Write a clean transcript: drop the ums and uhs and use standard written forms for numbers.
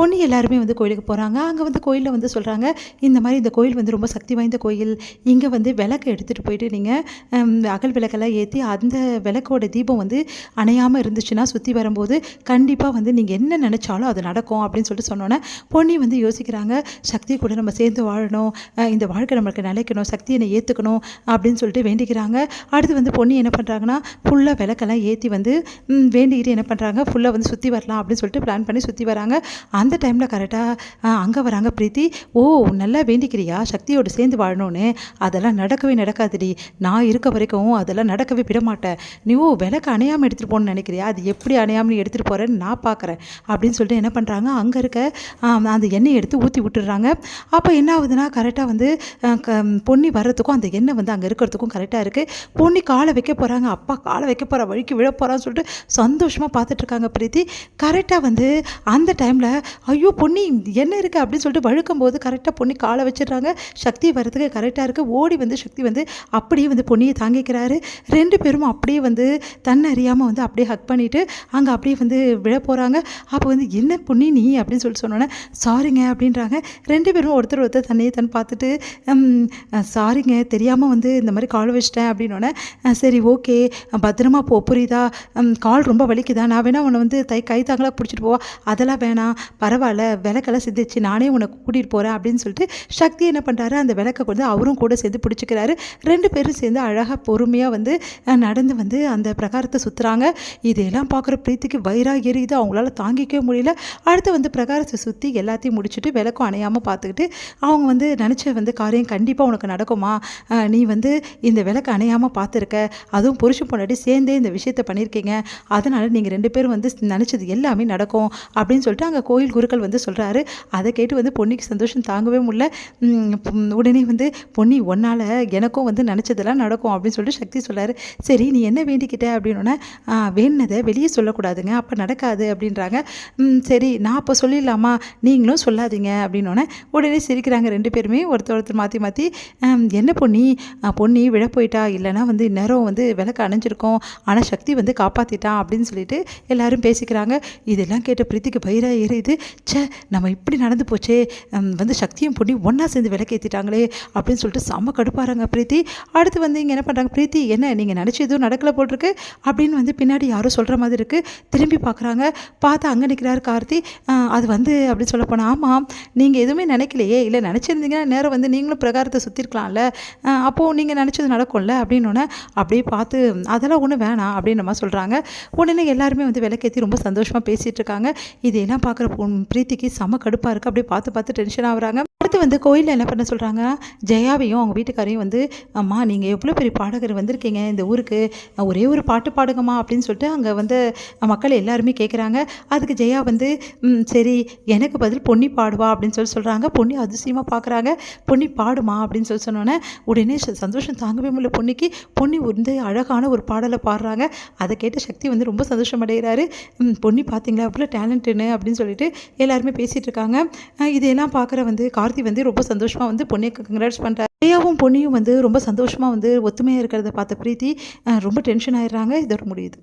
பொன்னி எல்லாருமே வந்து கோயிலுக்கு போகிறாங்க. அங்கே வந்து கோயிலில் வந்து சொல்கிறாங்க, இந்த மாதிரி இந்த கோயில் வந்து ரொம்ப சக்தி வாய்ந்த கோயில். இங்கே வந்து விளக்கு எடுத்துகிட்டு போயிட்டு நீங்கள் அகல் விளக்கெல்லாம் ஏற்றி அந்த விளக்கோட தீபம் வந்து அணையாமல் இருந்துச்சுன்னா சுற்றி வரும்போது கண்டிப்பாக வந்து நீங்கள் என்ன நினச்சாலும் அது நடக்கும் அப்படின்னு சொல்லிட்டு சொன்னோன்னே பொன்னி வந்து யோசிக்கிறாங்க, சக்தி கூட நம்ம சேர்ந்து வாழணும், இந்த வாழ்க்கை நம்மளுக்கு நிலைக்கணும், சக்தியை ஏற்றுக்கணும் அப்படின்னு சொல்லிட்டு வேண்டிக்கிறாங்க. அடுத்து வந்து பொன்னி என்ன பண்ணுறாங்கன்னா ஃபுல்லாக விளக்கெல்லாம் ஏற்றி வந்து வேண்டிக்கிட்டு என்ன பண்ணுறாங்க ஃபுல்லாக வந்து சுற்றி வரலாம் அப்படின்னு சொல்லிட்டு பிளான் பண்ணி சுற்றி வராங்க. அந்த டைமில் கரெக்டாக அங்கே வராங்க பிரீத்தி. ஓ, நல்லா வேண்டிக்கிறியா சக்தியோடு சேர்ந்து வாழணும்னு? அதெல்லாம் நடக்கவே நடக்காதுடி, நான் இருக்க வரைக்கும் அதெல்லாம் நடக்கவே விட மாட்டேன். நீ விளக்கு அணையாமல் எடுத்துகிட்டு போகணும்னு நினைக்கிறியா? அது எப்படி அணையாமல் எடுத்துகிட்டு போகிறேன்னு நான் பார்க்குறேன் அப்படின்னு சொல்லிட்டு என்ன பண்ணுறாங்க, அங்கே இருக்க அந்த எண்ணெயை எடுத்து ஊற்றி விட்டுடுறாங்க. அப்போ என்ன ஆகுதுன்னா கரெக்டாக வந்து பொன்னி வர்றதுக்கும் அந்த எண்ணெய் வந்து அங்கே இருக்கிறதுக்கும் கரெக்டாக இருக்குது. பொன்னி காலை வைக்க போகிறாங்க. அப்பா காலை வைக்க போகிறா, வழிக்கு விழ போகிறான்னு சொல்லிட்டு சந்தோஷமாக பார்த்துட்ருக்காங்க பிரீத்தி. கரெக்டாக வந்து அந்த டைமில் ஐயோ பொன்னி என்ன இருக்குது அப்படின்னு சொல்லிட்டு வழுக்கும் போது கரெக்டாக பொன்னி காலை வச்சிடுறாங்க. சக்தி வரதுக்கு கரெக்டாக இருக்குது. ஓடி வந்து சக்தி வந்து அப்படியே வந்து பொன்னியை தாங்கிக்கிறாரு. ரெண்டு பேரும் அப்படியே வந்து தன்னை அறியாமல் வந்து அப்படியே ஹக் பண்ணிவிட்டு அங்கே அப்படியே வந்து விழ போகிறாங்க. அப்போ வந்து என்ன பொன்னி நீ அப்படின்னு சொல்லிட்டு சொன்னோன்னே சாரிங்க அப்படின்றாங்க. ரெண்டு பேரும் ஒருத்தர் ஒருத்தர் தன்னையே தன் பார்த்துட்டு சாரிங்க தெரியாமல் வந்து இந்த மாதிரி கால் வச்சிட்டேன் அப்படின்னோடனே சரி ஓகே பத்திரமா போ, புரியுதா? கால் ரொம்ப வலிக்குதா? நான் வேணா உன்னை வந்து கை தாங்களாக பிடிச்சிட்டு போவா? அதெல்லாம் வேணாம், பரவாயில்ல, விளக்கெல்லாம் சிந்திச்சு நானே உன்னை கூட்டிகிட்டு போகிறேன் அப்படின்னு சொல்லிட்டு சக்தி என்ன பண்ணுறாரு, அந்த விளக்கை வந்து அவரும் கூட சேர்ந்து பிடிச்சிக்கிறாரு. ரெண்டு பேரும் சேர்ந்து அழகாக பொறுமையாக வந்து நடந்து வந்து அந்த பிரகாரத்தை சுற்றுறாங்க. இதையெல்லாம் பார்க்குற பிரீத்திக்கு வயிறாக எரியுது, அவங்களால தாங்கிக்கவே முடியல. அடுத்து வந்து பிரகாரத்தை சுற்றி எல்லாத்தையும் முடிச்சுட்டு விளக்கம் அணையாமல் பார்த்துக்கிட்டு அவங்க வந்து நினச்ச வந்து காரியம் கண்டிப்பாக உனக்கு நடக்குமா, நீ வந்து இந்த விளக்கு அணையாமல் பார்த்துருக்க, அதுவும் புருஷன் பொண்டாட்டி சேர்ந்தே இந்த விஷயத்தை பண்ணியிருக்கீங்க, அதனால் நீங்கள் ரெண்டு பேரும் வந்து நினச்சது எல்லாமே நடக்கும் அப்படின்னு சொல்லிட்டு அங்கே கோயில் குருக்கள் வந்து சொல்கிறாரு. அதை கேட்டு வந்து பொன்னிக்கு சந்தோஷம் தாங்கவே முடியல. உடனே வந்து பொன்னி ஒன்னால் எனக்கும் வந்து நினச்சதெல்லாம் நடக்கும் அப்படின்னு சொல்லிட்டு சக்தி சொல்கிறாரு. சரி நீ என்ன வேண்டிக்கிட்ட அப்படின்னோடனே வேண்டினதை வெளியே சொல்லக்கூடாதுங்க, அப்போ நடக்காது அப்படின்றாங்க. சரி நான் அப்போ சொல்லிடலாமா, நீங்களும் சொல்லாதீங்க அப்படின்னோடனே உடனே சிரிக்கிறாங்க ரெண்டு பேருமே ஒருத்தர் ஒருத்தர் மாற்றி மாற்றி. என்ன பொன்னி விழ போயிட்டா, இல்லைனா வந்து இந்நேரம் வந்து விளக்கு அணைஞ்சிருக்கோம், ஆனால் சக்தி வந்து காப்பாற்றிட்டான் அப்படின்னு சொல்லிட்டு எல்லாரும் பேசிக்கிறாங்க. இதெல்லாம் கேட்ட பிரீத்திக்கு பயிரா ஏறிது. நம்ம இப்படி நடந்து போச்சே, வந்து சக்தியும் பொன்னி ஒன்றா சேர்ந்து விளக்கேற்றிட்டாங்களே அப்படின்னு சொல்லிட்டு செம்ம கடுப்பாகிறாங்க பிரீத்தி. அடுத்து வந்து இங்கே என்ன பண்ணுறாங்க, பிரீத்தி என்ன நீங்கள் நினச்சி எதுவும் நடக்கலை போட்டிருக்கு அப்படின்னு வந்து பின்னாடி யாரும் சொல்கிற மாதிரி இருக்குது. திரும்பி பார்க்குறாங்க, பார்த்தா அங்கே நிற்கிறாரு கார்த்தி. அது வந்து அப்படின்னு சொல்ல போனால் ஆமாம் நீங்கள் எதுவுமே நினைக்கலையே, இல்லை நினச்சிருந்தீங்கன்னா நேரம் வந்து நீங்களும் பிரகாரத்தை சுற்றிருக்கலாம்ல, அப்போது நீங்கள் நினச்சது நடக்கும்ல அப்படின்னோடனே அப்படியே பார்த்து அதெல்லாம் ஒன்றும் வேணாம் அப்படின்னு நம்ம சொல்கிறாங்க. உடனே எல்லாருமே வந்து விளக்கேற்றி ரொம்ப சந்தோஷமாக பேசிகிட்டு இருக்காங்க. இதையெல்லாம் பார்க்குற பிரீத்திக்கு செம கடுப்பாக இருக்குது. அப்படியே பார்த்து டென்ஷன் ஆகுறாங்க. அடுத்து வந்து கோயிலில் என்ன பண்ண சொல்கிறாங்க, ஜெயாவையும் அவங்க வீட்டுக்காரையும் வந்து அம்மா நீங்கள் எவ்வளோ பெரிய பாடகர் வந்திருக்கீங்க இந்த ஊருக்கு, ஒரே ஒரு பாட்டு பாடுங்கம்மா அப்படின்னு சொல்லிட்டு அங்கே வந்து மக்கள் எல்லாருமே கேட்குறாங்க. அதுக்கு ஜெயா வந்து சரி எனக்கு பதில் பொன்னி பாடுவா அப்படின்னு சொல்கிறாங்க. பொன்னி அதிசயமாக பார்க்குறாங்க. பொன்னி பாடுமா அப்படின்னு சொன்னோன்னே உடனே சந்தோஷம் தாங்கவே முடியல பொன்னிக்கு. பொன்னி வந்து அழகான ஒரு பாடலை பாடுறாங்க. அதை கேட்ட சக்தி வந்து ரொம்ப சந்தோஷம் அடைகிறாரு. பொன்னி பார்த்தீங்களா அவ்வளோ டேலண்ட்டுன்னு அப்படின்னு சொல்லிட்டு எல்லாருமே பேசிகிட்டு இருக்காங்க. இதையெல்லாம் பார்க்குற வந்து கார்த்தி வந்து ரொம்ப சந்தோஷமாக வந்து பொன்னியை கங்க்ராட்ஸ் பண்ணுறாரு. ஜெயாவும் பொன்னியும் வந்து ரொம்ப சந்தோஷமாக வந்து ஒத்துமையாக இருக்கிறத பார்த்த பிரீத்தி ரொம்ப டென்ஷன் ஆயிடுறாங்க. இதோட முடியுது.